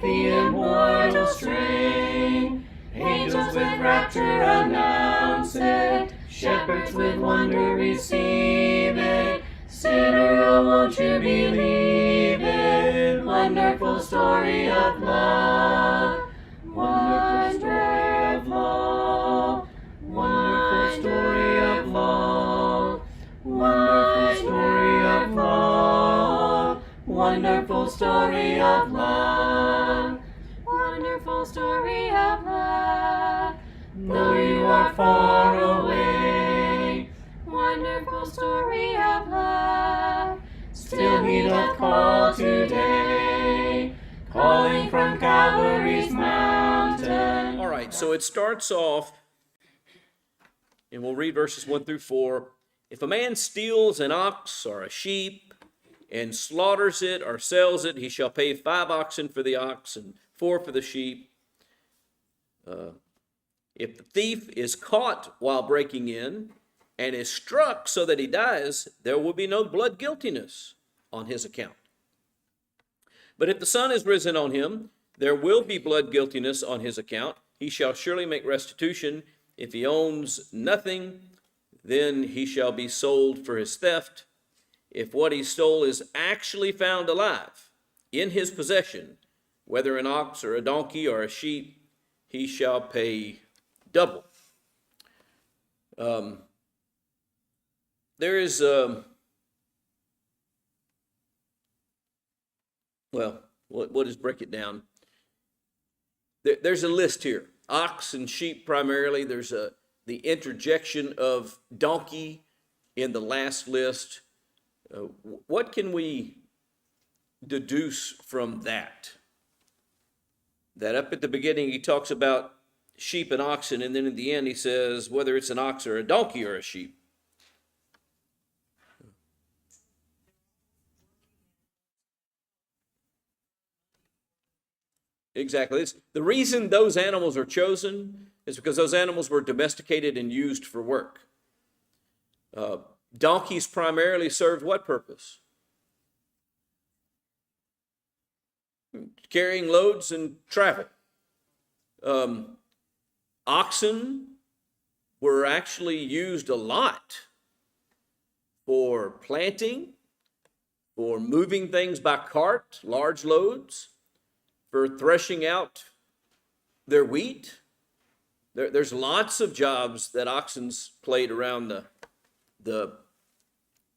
the immortal strain. Angels with rapture announce it, shepherds with wonder receive it. Sinner, oh, won't you believe it? Wonderful story of love. Wonderful story of love. Wonderful story of love. Wonderful story of love. Wonderful story of love. Wonderful story of love. Though you are far away, wonderful story of love. Still he doth call today, calling from Calvary's mountain. All right, so it starts off, and we'll read verses 1 through 4. If a man steals an ox or a sheep and slaughters it or sells it, he shall pay 5 oxen for the ox and 4 for the sheep. If the thief is caught while breaking in and is struck so that he dies, there will be no blood guiltiness on his account. But if the sun is risen on him, there will be blood guiltiness on his account. He shall surely make restitution. If he owns nothing, then he shall be sold for his theft. If what he stole is actually found alive in his possession, whether an ox or a donkey or a sheep, he shall pay double. There is, well, we'll just break it down. There's a list here. Ox and sheep primarily. There's the interjection of donkey in the last list. What can we deduce from that? That up at the beginning he talks about sheep and oxen, and then at the end he says whether it's an ox or a donkey or a sheep. Exactly. The reason those animals are chosen is because those animals were domesticated and used for work. Donkeys primarily served what purpose? Carrying loads and travel. Oxen were actually used a lot for planting, for moving things by cart, large loads, for threshing out their wheat. There's lots of jobs that oxen played around the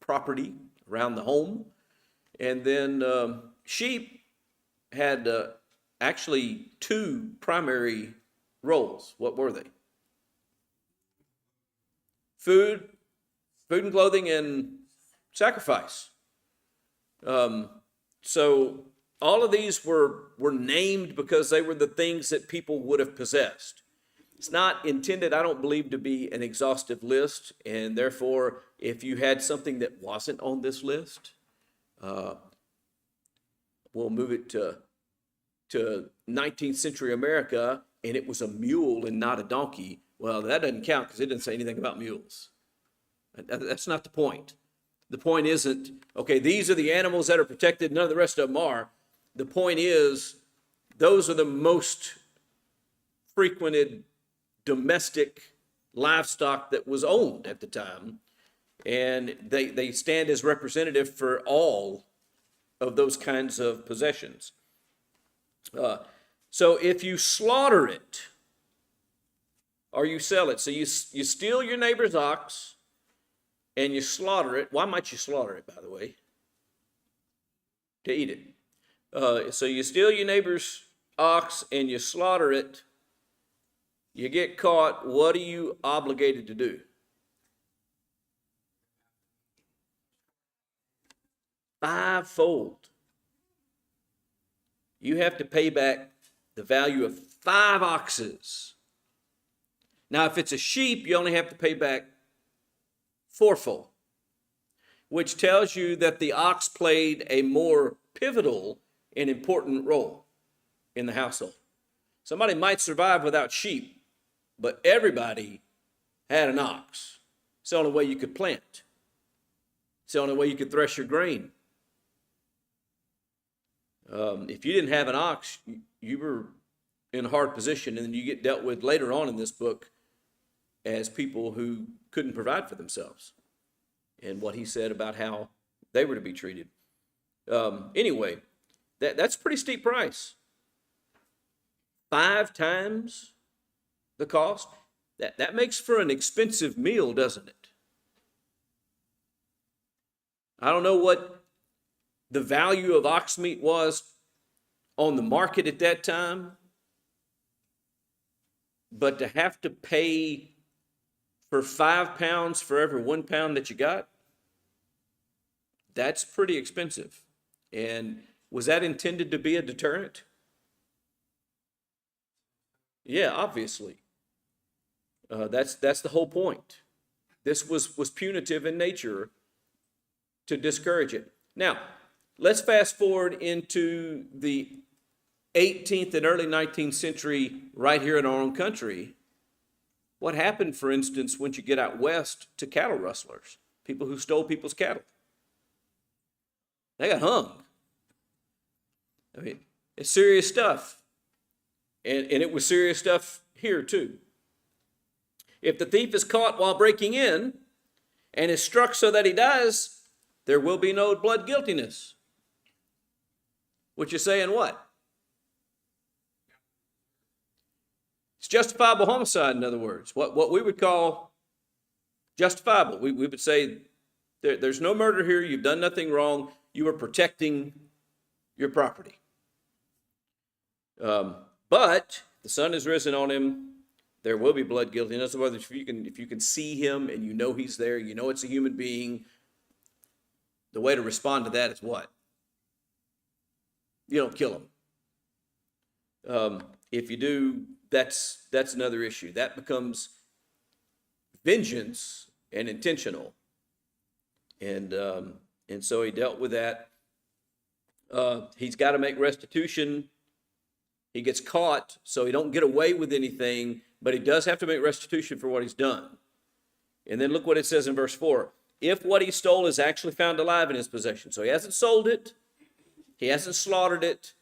property, around the home. And then sheep had actually 2 primary roles. What were they? Food and clothing, and sacrifice. So all of these were named because they were the things that people would have possessed. It's not intended, I don't believe, to be an exhaustive list, and therefore, if you had something that wasn't on this list, we'll move it to 19th century America, and it was a mule and not a donkey. Well, that doesn't count because it didn't say anything about mules. That's not the point. The point isn't, okay, these are the animals that are protected, none of the rest of them are. The point is, those are the most frequented domestic livestock that was owned at the time, and they stand as representative for all of those kinds of possessions. So if you slaughter it or you sell it, so you steal your neighbor's ox and you slaughter it. Why might you slaughter it, by the way? To eat it. So you steal your neighbor's ox and you slaughter it. You get caught. What are you obligated to do? Fivefold. You have to pay back the value of 5 oxes. Now, if it's a sheep, you only have to pay back 4-fold, which tells you that the ox played a more pivotal and important role in the household. Somebody might survive without sheep, but everybody had an ox. It's the only way you could plant. It's the only way you could thresh your grain. If you didn't have an ox, you were in a hard position, and then you get dealt with later on in this book as people who couldn't provide for themselves, and what he said about how they were to be treated. Anyway, that's a pretty steep price. 5 times the cost. That makes for an expensive meal, doesn't it? I don't know what the value of ox meat was on the market at that time, but to have to pay for 5 pounds for every 1 pound that you got, that's pretty expensive. And was that intended to be a deterrent? Yeah, obviously. That's the whole point. This was punitive in nature to discourage it. Now, let's fast forward into the 18th and early 19th century right here in our own country. What happened, for instance, once you get out west to cattle rustlers, people who stole people's cattle? They got hung. I mean, it's serious stuff. And it was serious stuff here too. If the thief is caught while breaking in and is struck so that he dies, there will be no blood guiltiness. Which is saying what? It's justifiable homicide, in other words. What we would call justifiable. We would say there's no murder here. You've done nothing wrong. You are protecting your property. But the sun has risen on him. There will be blood guiltiness. In other words, if you can see him and you know he's there, you know it's a human being, the way to respond to that is what? You don't kill him. If you do, that's another issue. That becomes vengeance and intentional. And so he dealt with that. He's got to make restitution. He gets caught, so he don't get away with anything, but he does have to make restitution for what he's done. And then look what it says in verse 4. If what he stole is actually found alive in his possession. So he hasn't sold it. He hasn't slaughtered it.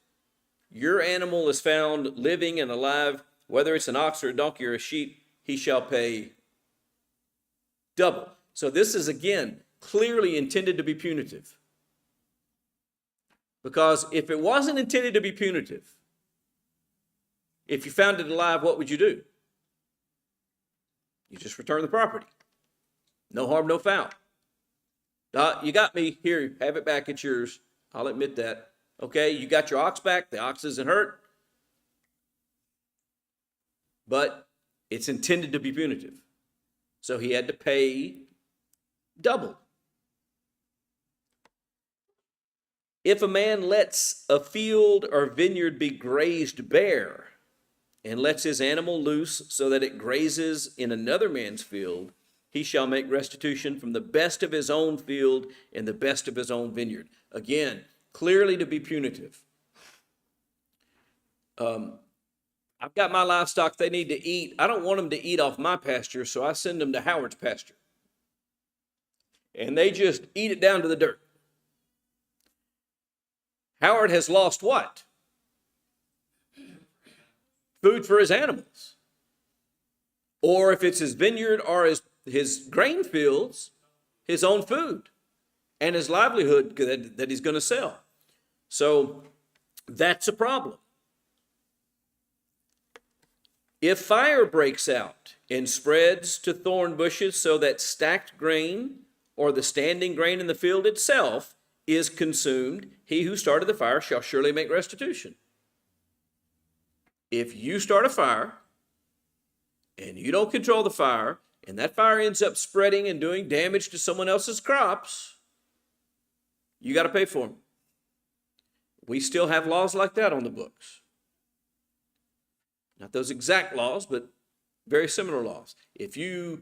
Your animal is found living and alive, whether it's an ox or a donkey or a sheep, he shall pay double. So this is, again, clearly intended to be punitive. Because if it wasn't intended to be punitive, if you found it alive, what would you do? You just return the property. No harm, no foul. You got me. Here, have it back. It's yours. I'll admit that. Okay, you got your ox back. The ox isn't hurt. But it's intended to be punitive. So he had to pay double. If a man lets a field or vineyard be grazed bare, and lets his animal loose so that it grazes in another man's field, he shall make restitution from the best of his own field and the best of his own vineyard. Again, clearly to be punitive. I've got my livestock, they need to eat. I don't want them to eat off my pasture, so I send them to Howard's pasture. And they just eat it down to the dirt. Howard has lost what? Food for his animals. Or if it's his vineyard or his grain fields, his own food and his livelihood that he's going to sell. So that's a problem. If fire breaks out and spreads to thorn bushes so that stacked grain or the standing grain in the field itself is consumed, he who started the fire shall surely make restitution. If you start a fire and you don't control the fire and that fire ends up spreading and doing damage to someone else's crops, you got to pay for them. We still have laws like that on the books. Not those exact laws, but very similar laws. If you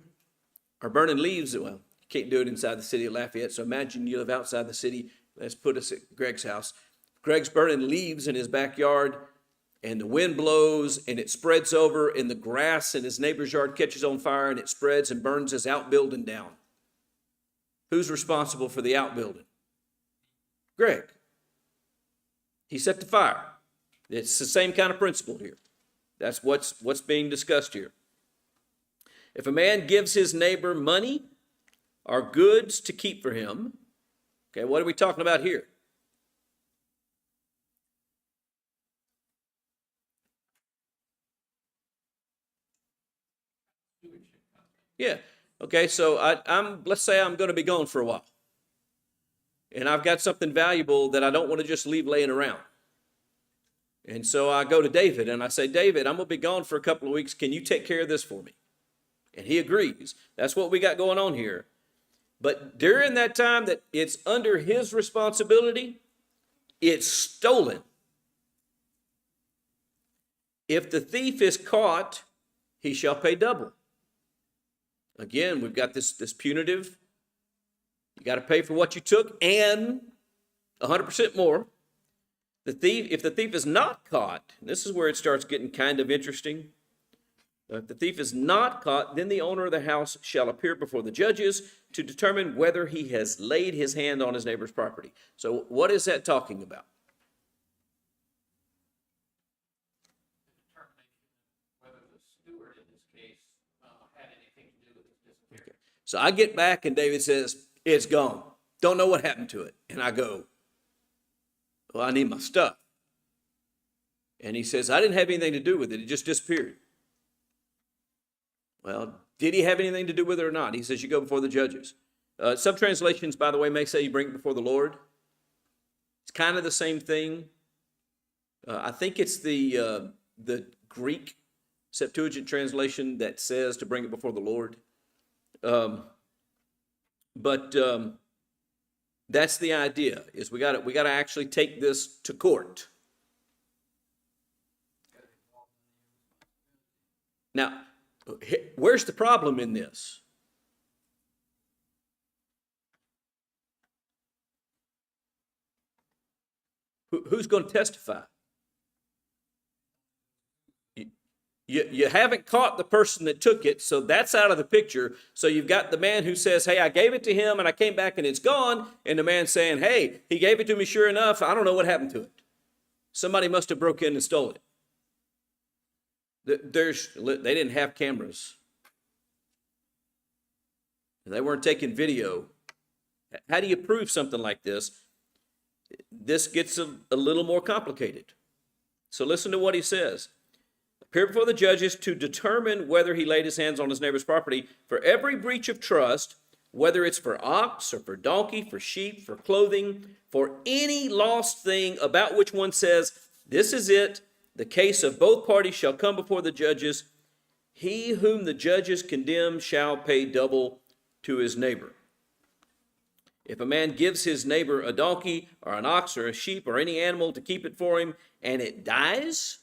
are burning leaves, well, you can't do it inside the city of Lafayette, so imagine you live outside the city. Let's put us at Greg's house. Greg's burning leaves in his backyard, and the wind blows, and it spreads over, and the grass in his neighbor's yard catches on fire, and it spreads and burns his outbuilding down. Who's responsible for the outbuilding? Greg. He set the fire. It's the same kind of principle here. That's what's being discussed here. If a man gives his neighbor money or goods to keep for him, okay, what are we talking about here? Yeah. Okay, so let's say I'm going to be gone for a while. And I've got something valuable that I don't want to just leave laying around. And so I go to David and I say, David, I'm going to be gone for a couple of weeks. Can you take care of this for me? And he agrees. That's what we got going on here. But during that time that it's under his responsibility, it's stolen. If the thief is caught, he shall pay double. Again, we've got this punitive. You got to pay for what you took and 100% more. If the thief is not caught, this is where it starts getting kind of interesting. If the thief is not caught, then the owner of the house shall appear before the judges to determine whether he has laid his hand on his neighbor's property. So what is that talking about? Whether the steward in this case had anything to do with his disappearance. Okay. So I get back and David says, it's gone. Don't know what happened to it. And I go, well, I need my stuff. And he says, I didn't have anything to do with it. It just disappeared. Well, did he have anything to do with it or not? He says, you go before the judges. Some translations, by the way, may say you bring it before the Lord. It's kind of the same thing. I think it's the Greek Septuagint translation that says to bring it before the Lord. But that's the idea, is we got to actually take this to court. Now, where's the problem in this? Who's going to testify? You haven't caught the person that took it, so that's out of the picture. So you've got the man who says, hey, I gave it to him and I came back and it's gone. And the man saying, hey, he gave it to me sure enough. I don't know what happened to it. Somebody must have broke in and stole it. They didn't have cameras. They weren't taking video. How do you prove something like this? This gets a little more complicated. So listen to what he says. Appear before the judges to determine whether he laid his hands on his neighbor's property for every breach of trust, whether it's for ox or for donkey, for sheep, for clothing, for any lost thing about which one says, this is it, the case of both parties shall come before the judges. He whom the judges condemn shall pay double to his neighbor. If a man gives his neighbor a donkey or an ox or a sheep or any animal to keep it for him, and it dies,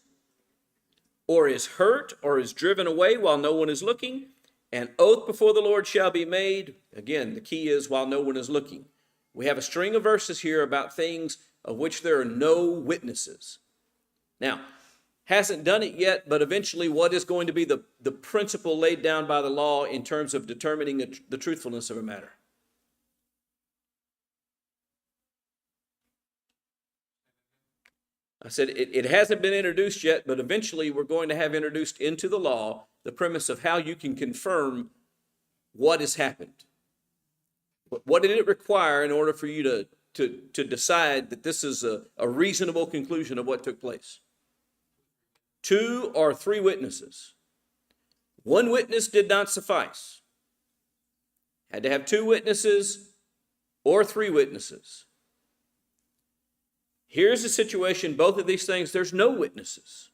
or is hurt, or is driven away while no one is looking, an oath before the Lord shall be made. Again, the key is while no one is looking. We have a string of verses here about things of which there are no witnesses. Now, hasn't done it yet, but eventually what is going to be the principle laid down by the law in terms of determining the truthfulness of a matter? I said it hasn't been introduced yet, but eventually we're going to have introduced into the law the premise of how you can confirm what has happened. What did it require in order for you to decide that this is a reasonable conclusion of what took place? 2 or 3 witnesses. 1 witness did not suffice. Had to have 2 witnesses or 3 witnesses. Here's the situation, both of these things, there's no witnesses.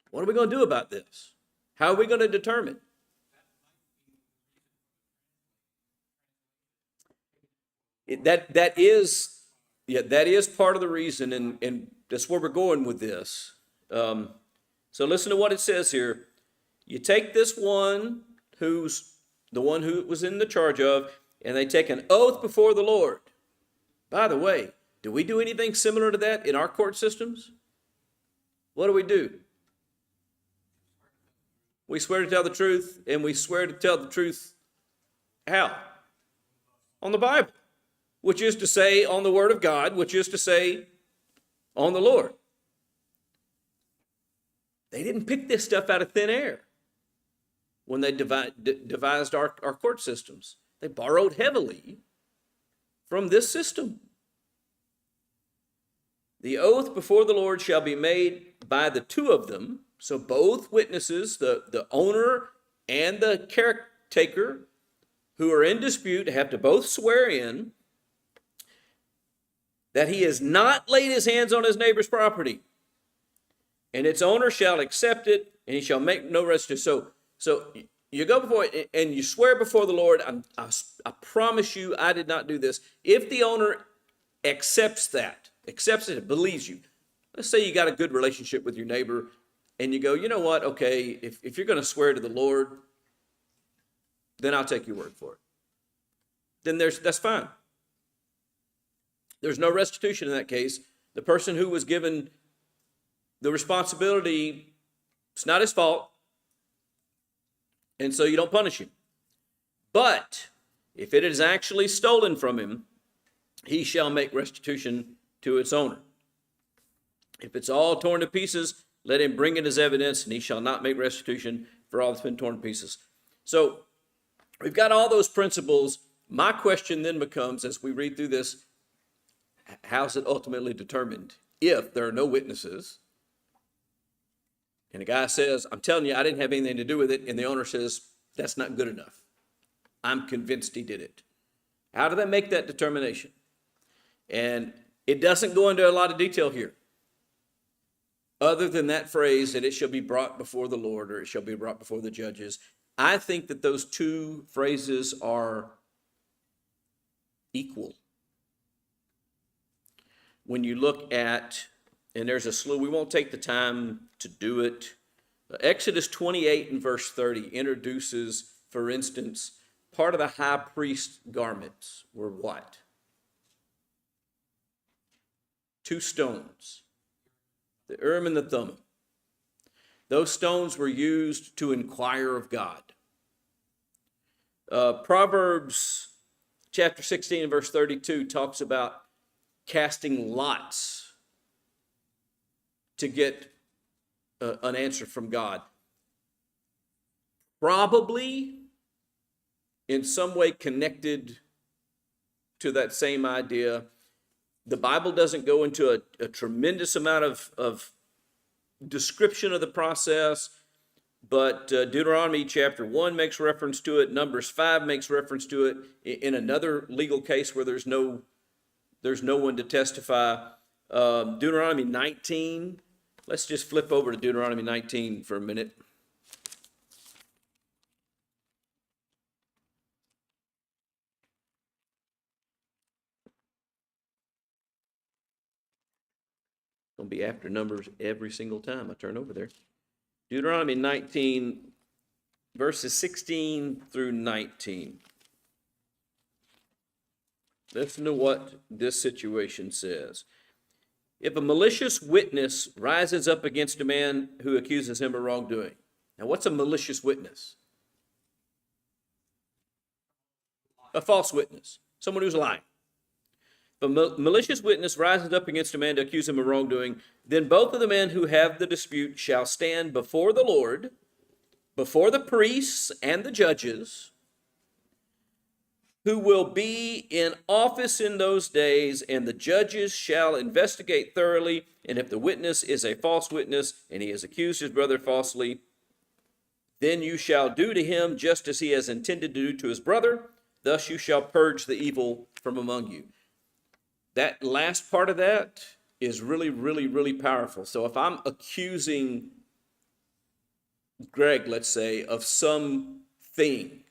What are we going to do about this? How are we going to determine? That is part of the reason, and that's where we're going with this. So listen to what it says here. You take this one who's the one who it was in the charge of, and they take an oath before the Lord. By the way, do we do anything similar to that in our court systems? What do? We swear to tell the truth, and we swear to tell the truth how? On the Bible, which is to say on the Word of God, which is to say on the Lord. They didn't pick this stuff out of thin air when they devised our court systems. They borrowed heavily from this system. The oath before the Lord shall be made by the two of them. So both witnesses, the owner and the caretaker, who are in dispute, have to both swear in that he has not laid his hands on his neighbor's property, and its owner shall accept it, and he shall make no restitution. So you go before it and you swear before the Lord, I promise you I did not do this. If the owner accepts it, believes you. Let's say you got a good relationship with your neighbor, and you go, you know what, okay, if you're going to swear to the Lord, then I'll take your word for it. Then that's fine. There's no restitution in that case. The person who was given the responsibility, it's not his fault, and so you don't punish him. But if it is actually stolen from him, he shall make restitution to its owner. If it's all torn to pieces, let him bring it as evidence, and he shall not make restitution for all that's been torn to pieces. So we've got all those principles. My question then becomes, as we read through this, how's it ultimately determined? If there are no witnesses, and the guy says, I'm telling you, I didn't have anything to do with it, and the owner says, that's not good enough. I'm convinced he did it. How do they make that determination? And it doesn't go into a lot of detail here, other than that phrase that it shall be brought before the Lord, or it shall be brought before the judges. I think that those two phrases are equal. When you look at, and there's a slew, we won't take the time to do it. Exodus 28 and verse 30 introduces, for instance, part of the high priest's garments were what? Two stones, the Urim and the Thummim. Those stones were used to inquire of God. Proverbs chapter 16 and verse 32 talks about casting lots to get an answer from God. Probably in some way connected to that same idea. The Bible doesn't go into a tremendous amount of description of the process, but Deuteronomy chapter 1 makes reference to it. Numbers 5 makes reference to it in another legal case where there's no one to testify. Deuteronomy 19. Let's just flip over to Deuteronomy 19 for a minute. Going to be after Numbers every single time I turn over there. Deuteronomy 19, verses 16 through 19. Listen to what this situation says. If a malicious witness rises up against a man who accuses him of wrongdoing. Now, what's a malicious witness? A false witness. Someone who's lying. If a malicious witness rises up against a man to accuse him of wrongdoing, then both of the men who have the dispute shall stand before the Lord, before the priests and the judges, who will be in office in those days, and the judges shall investigate thoroughly, and if the witness is a false witness, and he has accused his brother falsely, then you shall do to him just as he has intended to do to his brother. Thus you shall purge the evil from among you. That last part of that is really, really, really powerful. So if I'm accusing Greg, let's say, of something,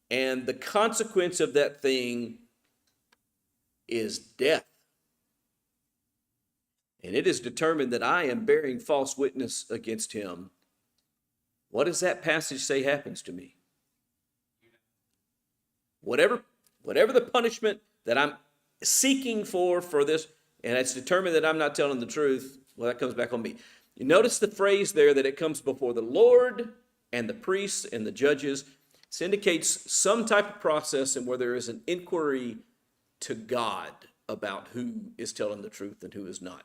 and the consequence of that thing is death, and it is determined that I am bearing false witness against him, what does that passage say happens to me? Whatever the punishment that I'm seeking for this, and it's determined that I'm not telling the truth, well, that comes back on me. You notice the phrase there that it comes before the Lord and the priests and the judges. This indicates some type of process and where there is an inquiry to God about who is telling the truth and who is not.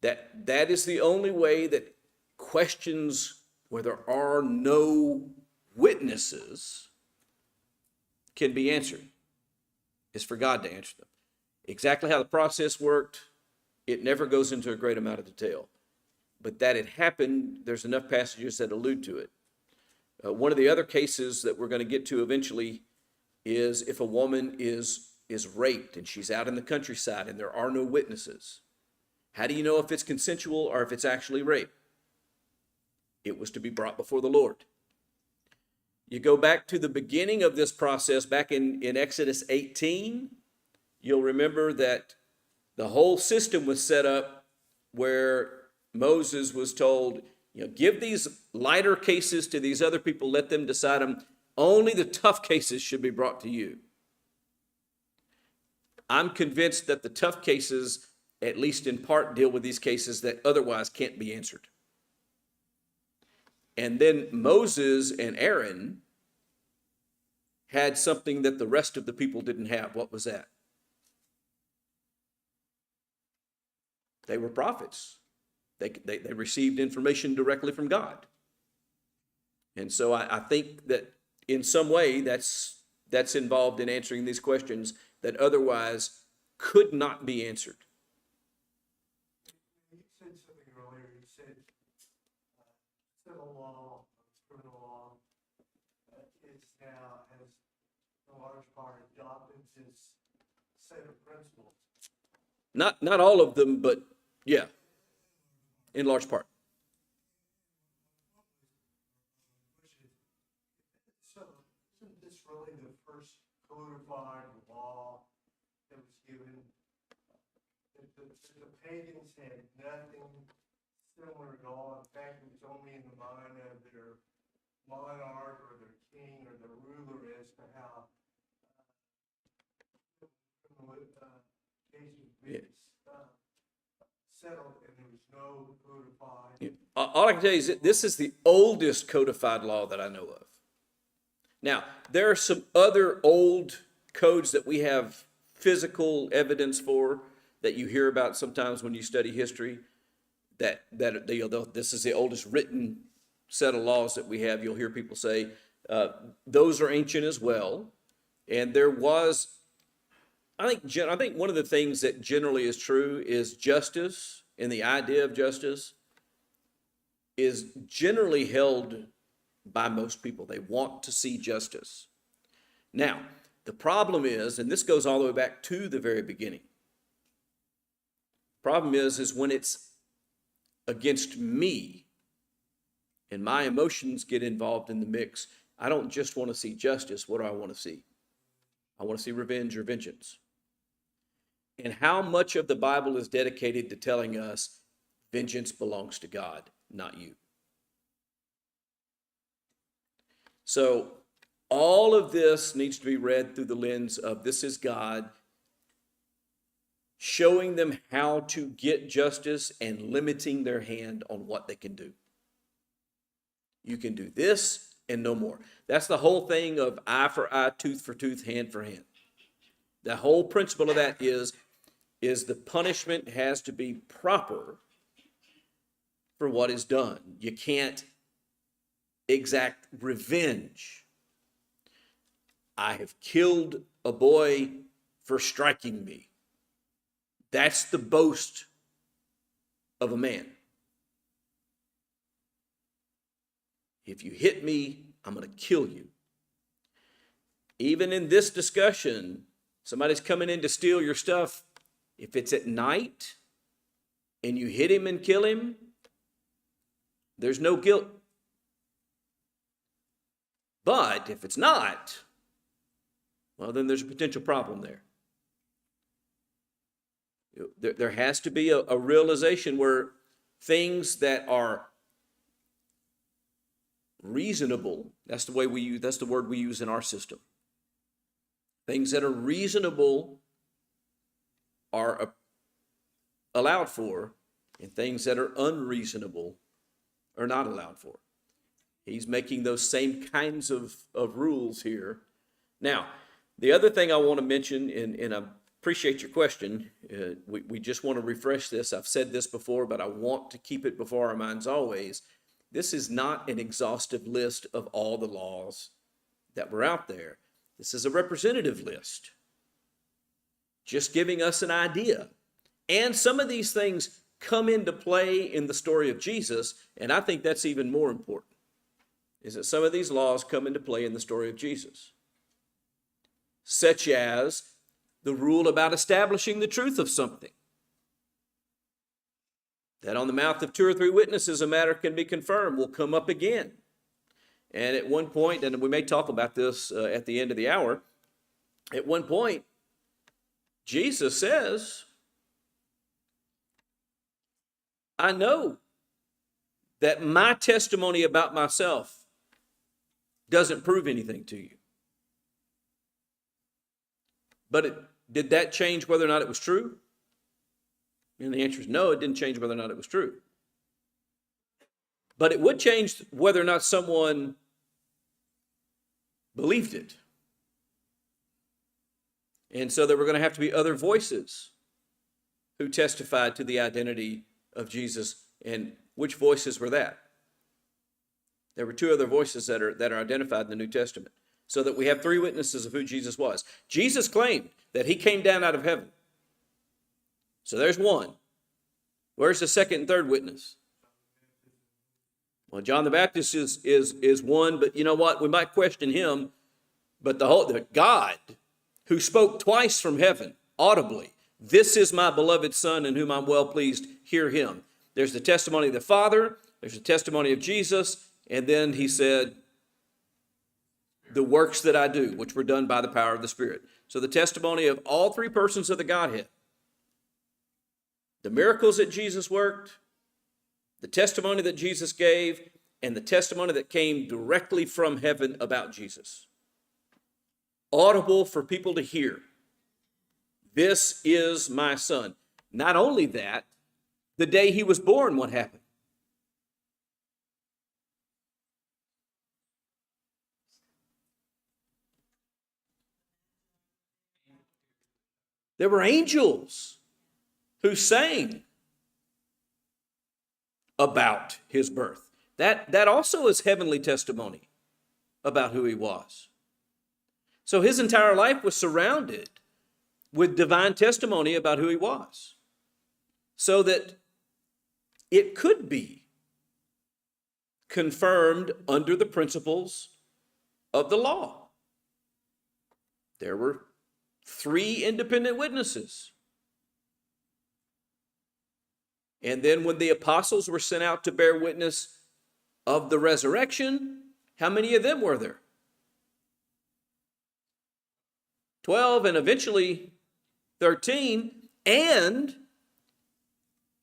That is the only way that questions where there are no witnesses can be answered, is for God to answer them. Exactly how the process worked, it never goes into a great amount of detail. But that it happened, there's enough passages that allude to it. One of the other cases that we're going to get to eventually is if a woman is raped and she's out in the countryside and there are no witnesses. How do you know if it's consensual or if it's actually rape? It was to be brought before the Lord. You go back to the beginning of this process, back in Exodus 18, you'll remember that the whole system was set up where Moses was told, give these lighter cases to these other people, let them decide them. Only the tough cases should be brought to you. I'm convinced that the tough cases, at least in part, deal with these cases that otherwise can't be answered. And then Moses and Aaron had something that the rest of the people didn't have. What was that? They were prophets. They received information directly from God. And so I think that in some way that's involved in answering these questions that otherwise could not be answered. You said something earlier. You said civil law, criminal law, is now has a large part adopted this set of principles. Not all of them, but yeah, in large part. So isn't this really the first codified law that was given? The pagans had nothing similar at all. In fact, it was only in the mind of their monarch or their king or their ruler as to how cases would be settled, and there was no codified. Yeah. All I can tell you is that this is the oldest codified law that I know of. Now, there are some other old codes that we have physical evidence for that you hear about sometimes when you study history, that this is the oldest written set of laws that we have. You'll hear people say those are ancient as well. And there was, I think one of the things that generally is true is justice, and the idea of justice is generally held by most people. They want to see justice. Now, the problem is, and this goes all the way back to the very beginning, problem is when it's against me and my emotions get involved in the mix, I don't just want to see justice. What do I want to see? I want to see revenge or vengeance. And how much of the Bible is dedicated to telling us vengeance belongs to God, not you? So all of this needs to be read through the lens of this is God showing them how to get justice and limiting their hand on what they can do. You can do this and no more. That's the whole thing of eye for eye, tooth for tooth, hand for hand. The whole principle of that is the punishment has to be proper for what is done. You can't exact revenge. I have killed a boy for striking me. That's the boast of a man. If you hit me, I'm going to kill you. Even in this discussion, somebody's coming in to steal your stuff. If it's at night and you hit him and kill him, there's no guilt. But if it's not, well, then there's a potential problem there. There has to be a realization where things that are reasonable, that's the word we use in our system. Things that are reasonable are allowed for, and things that are unreasonable are not allowed for. He's making those same kinds of rules here. Now, the other thing I want to mention, and appreciate your question. We just want to refresh this. I've said this before, but I want to keep it before our minds always. This is not an exhaustive list of all the laws that were out there. This is a representative list, just giving us an idea. And some of these things come into play in the story of Jesus, and I think that's even more important, is that some of these laws come into play in the story of Jesus, such as the rule about establishing the truth of something, that on the mouth of 2 or 3 witnesses a matter can be confirmed, will come up again. And at one point, and we may talk about this at the end of the hour, at one point, Jesus says, I know that my testimony about myself doesn't prove anything to you. But did that change whether or not it was true? And the answer is no, it didn't change whether or not it was true. But it would change whether or not someone believed it. And so there were going to have to be other voices who testified to the identity of Jesus. And which voices were that? There were 2 other voices that are identified in the New Testament, so that we have 3 witnesses of who Jesus was. Jesus claimed that he came down out of heaven. So there's one. Where's the second and third witness? Well, John the Baptist is one, but you know what? We might question him, but the God who spoke twice from heaven audibly, this is my beloved Son in whom I'm well pleased, hear him. There's the testimony of the Father, there's the testimony of Jesus, and then he said, the works that I do, which were done by the power of the Spirit. So the testimony of all 3 persons of the Godhead, the miracles that Jesus worked, the testimony that Jesus gave, and the testimony that came directly from heaven about Jesus. Audible for people to hear. This is my Son. Not only that, the day he was born, what happened? There were angels who sang about his birth. That also is heavenly testimony about who he was. So his entire life was surrounded with divine testimony about who he was, so that it could be confirmed under the principles of the law. There were 3 independent witnesses. And then when the apostles were sent out to bear witness of the resurrection, how many of them were there? 12, and eventually 13, and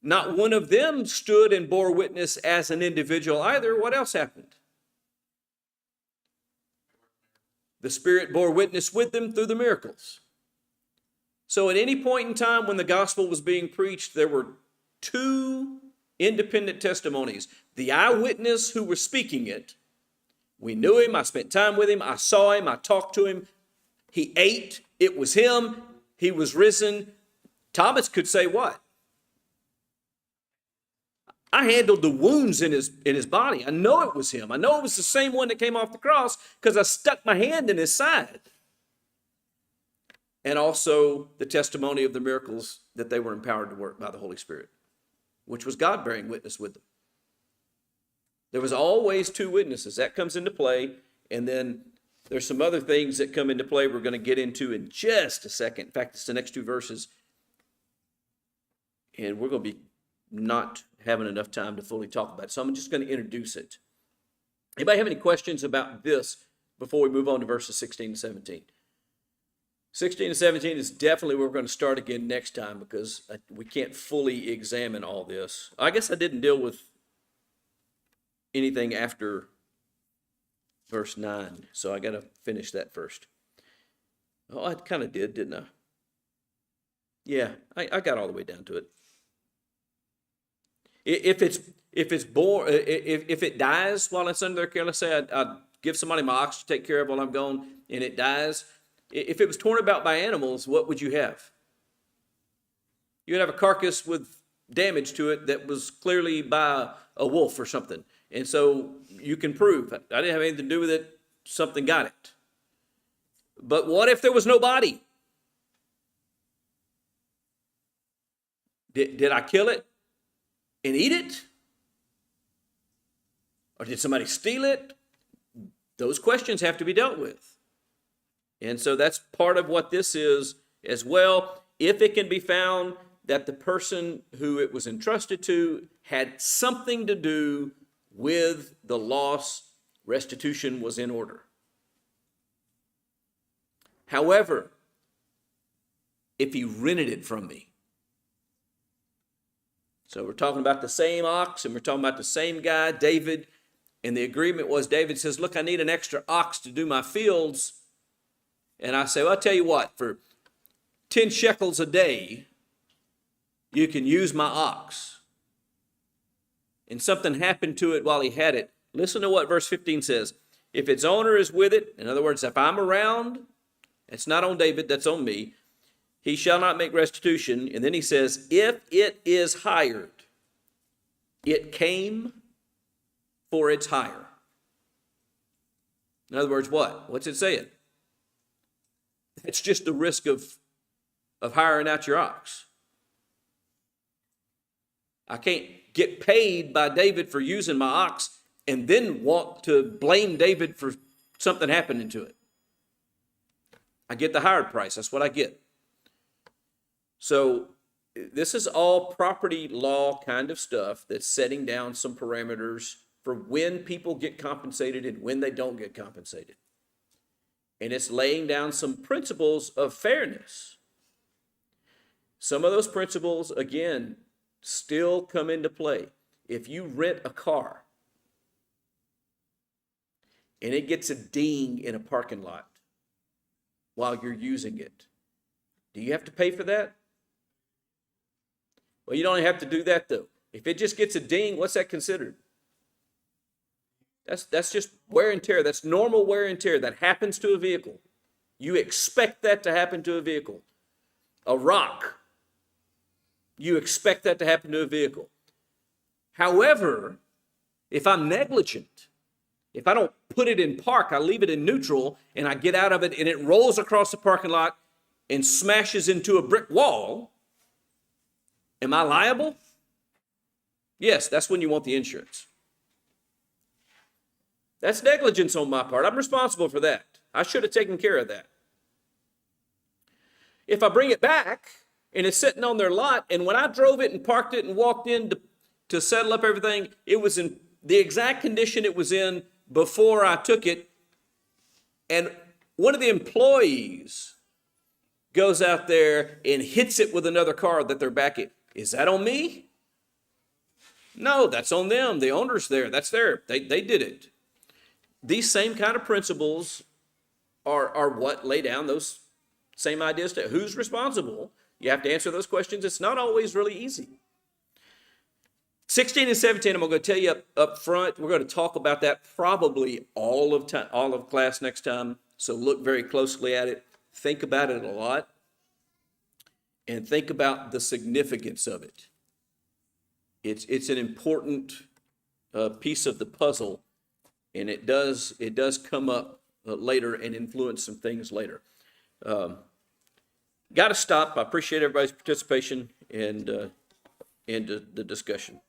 not one of them stood and bore witness as an individual either. What else happened? The Spirit bore witness with them through the miracles. So at any point in time when the gospel was being preached, there were 2 independent testimonies. The eyewitness who was speaking it, we knew him, I spent time with him, I saw him, I talked to him, he ate, it was him, he was risen. Thomas could say what? I handled the wounds in his body. I know it was him. I know it was the same one that came off the cross because I stuck my hand in his side. And also the testimony of the miracles that they were empowered to work by the Holy Spirit, which was God bearing witness with them. There was always 2 witnesses. That comes into play. And then there's some other things that come into play we're going to get into in just a second. In fact, it's the next 2 verses. And we're going to be not having enough time to fully talk about it. So I'm just going to introduce it. Anybody have any questions about this before we move on to verses 16 and 17? 16 and 17 is definitely where we're going to start again next time, because we can't fully examine all this. I guess I didn't deal with anything after verse 9, so I got to finish that first. Oh, I kind of did, didn't I? Yeah, I got all the way down to it. If it dies while it's under their care, let's say I give somebody my ox to take care of while I'm gone, and it dies. If it was torn about by animals, what would you have? You would have a carcass with damage to it that was clearly by a wolf or something. And so you can prove, I didn't have anything to do with it, something got it. But what if there was no body? Did I kill it and eat it? Or did somebody steal it? Those questions have to be dealt with. And so that's part of what this is as well. If it can be found that the person who it was entrusted to had something to do with the loss, restitution was in order. However, if he rented it from me, so we're talking about the same ox and we're talking about the same guy, David, and the agreement was David says, look, I need an extra ox to do my fields. And I say, well, I'll tell you what, for 10 shekels a day, you can use my ox. And something happened to it while he had it. Listen to what verse 15 says. If its owner is with it, in other words, if I'm around, it's not on David, that's on me, he shall not make restitution. And then he says, if it is hired, it came for its hire. In other words, what? What's it saying? It's just the risk of hiring out your ox. I can't get paid by David for using my ox and then want to blame David for something happening to it. I get the hired price. That's what I get. So this is all property law kind of stuff that's setting down some parameters for when people get compensated and when they don't get compensated. And it's laying down some principles of fairness. Some of those principles, again, still come into play. If you rent a car and it gets a ding in a parking lot while you're using it, do you have to pay for that? Well, you don't have to do that, though. If it just gets a ding, what's that considered? That's just wear and tear. That's normal wear and tear that happens to a vehicle. You expect that to happen to a vehicle. A rock, you expect that to happen to a vehicle. However, if I'm negligent, if I don't put it in park, I leave it in neutral, and I get out of it, and it rolls across the parking lot and smashes into a brick wall, am I liable? Yes, that's when you want the insurance. That's negligence on my part. I'm responsible for that. I should have taken care of that. If I bring it back and it's sitting on their lot, and when I drove it and parked it and walked in to settle up everything, it was in the exact condition it was in before I took it, and one of the employees goes out there and hits it with another car that they're backing, is that on me? No, that's on them. The owner's there. That's there. They did it. These same kind of principles are what lay down those same ideas to who's responsible. You have to answer those questions. It's not always really easy. 16 and 17, I'm going to tell you up front. We're going to talk about that probably all of class next time. So look very closely at it. Think about it a lot. And think about the significance of it. It's an important piece of the puzzle. And it does come up later and influence some things later. Got to stop. I appreciate everybody's participation and the discussion.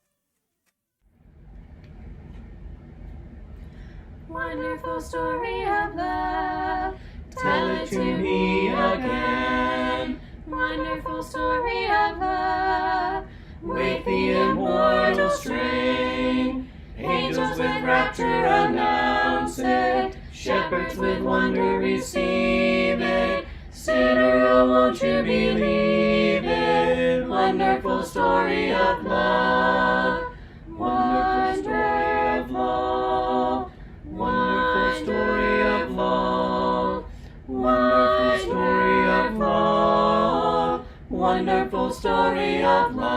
Wonderful story of love. Tell it to me again. Wonderful story of love. Wake the immortal strain. Angels with rapture announce it. Shepherds with wonder receive it. Sinner, oh, won't you believe it? Wonderful story of love. Wonderful story of love. Wonderful story of love. Wonderful story of love. Wonderful story of love.